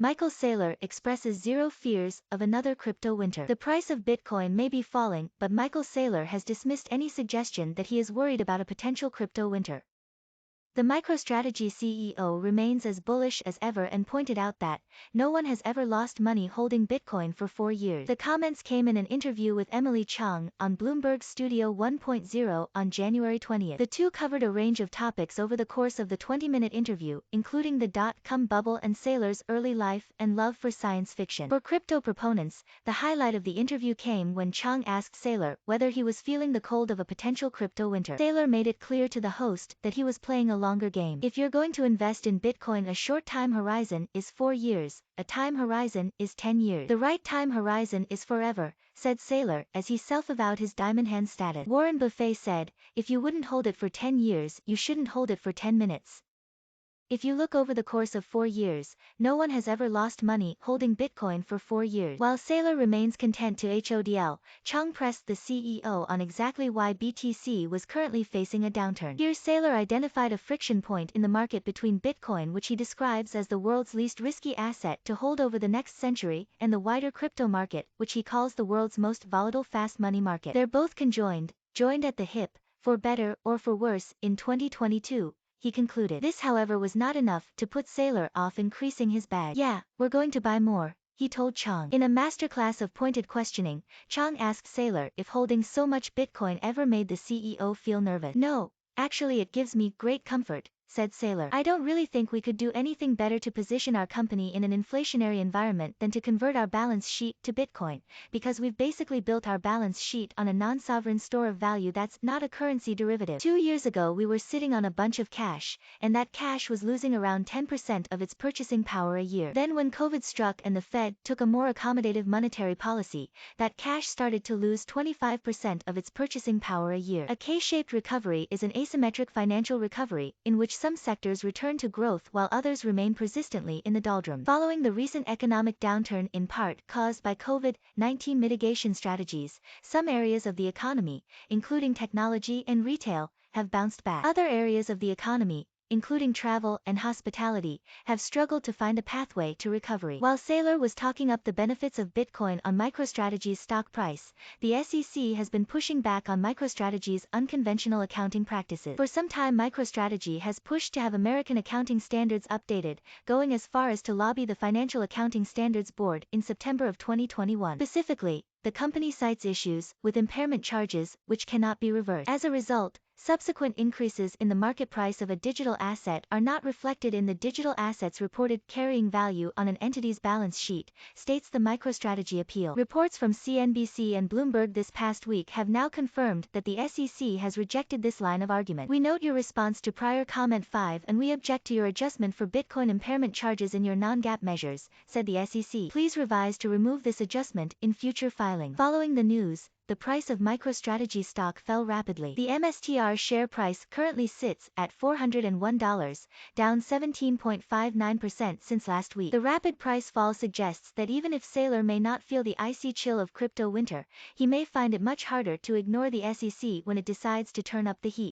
Michael Saylor expresses zero fears of another crypto winter. The price of Bitcoin may be falling, but Michael Saylor has dismissed any suggestion that he is worried about a potential crypto winter. The MicroStrategy CEO remains as bullish as ever and pointed out that no one has ever lost money holding Bitcoin for 4 years. The comments came in an interview with Emily Chang on Bloomberg Studio 1.0 on January 20th. The two covered a range of topics over the course of the 20-minute interview, including the dot-com bubble and Saylor's early life and love for science fiction. For crypto proponents, the highlight of the interview came when Chang asked Saylor whether he was feeling the cold of a potential crypto winter. Saylor made it clear to the host that he was playing a longer game. If you're going to invest in Bitcoin, a short time horizon is 4 years, a time horizon is 10 years. The right time horizon is forever, said Saylor as he self-avowed his diamond hand status. Warren Buffett said, if you wouldn't hold it for 10 years, you shouldn't hold it for 10 minutes. If you look over the course of 4 years, no one has ever lost money holding Bitcoin for 4 years. While Saylor remains content to HODL, Chang pressed the CEO on exactly why BTC was currently facing a downturn. Here Saylor identified a friction point in the market between Bitcoin, which he describes as the world's least risky asset to hold over the next century, and the wider crypto market, which he calls the world's most volatile fast money market. They're both joined at the hip, for better or for worse, in 2022. He concluded. This, however, was not enough to put Saylor off increasing his bag. Yeah, we're going to buy more, he told Chang. In a masterclass of pointed questioning, Chang asked Saylor if holding so much Bitcoin ever made the CEO feel nervous. No, actually it gives me great comfort, said Saylor. I don't really think we could do anything better to position our company in an inflationary environment than to convert our balance sheet to Bitcoin, because we've basically built our balance sheet on a non-sovereign store of value that's not a currency derivative. 2 years ago we were sitting on a bunch of cash, and that cash was losing around 10% of its purchasing power a year. Then when COVID struck and the Fed took a more accommodative monetary policy, that cash started to lose 25% of its purchasing power a year. A K-shaped recovery is an asymmetric financial recovery, in which some sectors return to growth while others remain persistently in the doldrums. Following the recent economic downturn in part caused by COVID-19 mitigation strategies, some areas of the economy, including technology and retail, have bounced back. Other areas of the economy, including travel and hospitality, have struggled to find a pathway to recovery. While Saylor was talking up the benefits of Bitcoin on MicroStrategy's stock price, the SEC has been pushing back on MicroStrategy's unconventional accounting practices. For some time, MicroStrategy has pushed to have American accounting standards updated, going as far as to lobby the Financial Accounting Standards Board in September of 2021. Specifically, the company cites issues with impairment charges, which cannot be reversed. As a result, subsequent increases in the market price of a digital asset are not reflected in the digital asset's reported carrying value on an entity's balance sheet, states the MicroStrategy appeal. Reports from CNBC and Bloomberg this past week have now confirmed that the SEC has rejected this line of argument. We note your response to prior comment 5 and we object to your adjustment for Bitcoin impairment charges in your non-GAAP measures, said the SEC. Please revise to remove this adjustment in future filings. Following the news, the price of MicroStrategy stock fell rapidly. The MSTR share price currently sits at $401, down 17.59% since last week. The rapid price fall suggests that even if Saylor may not feel the icy chill of crypto winter, he may find it much harder to ignore the SEC when it decides to turn up the heat.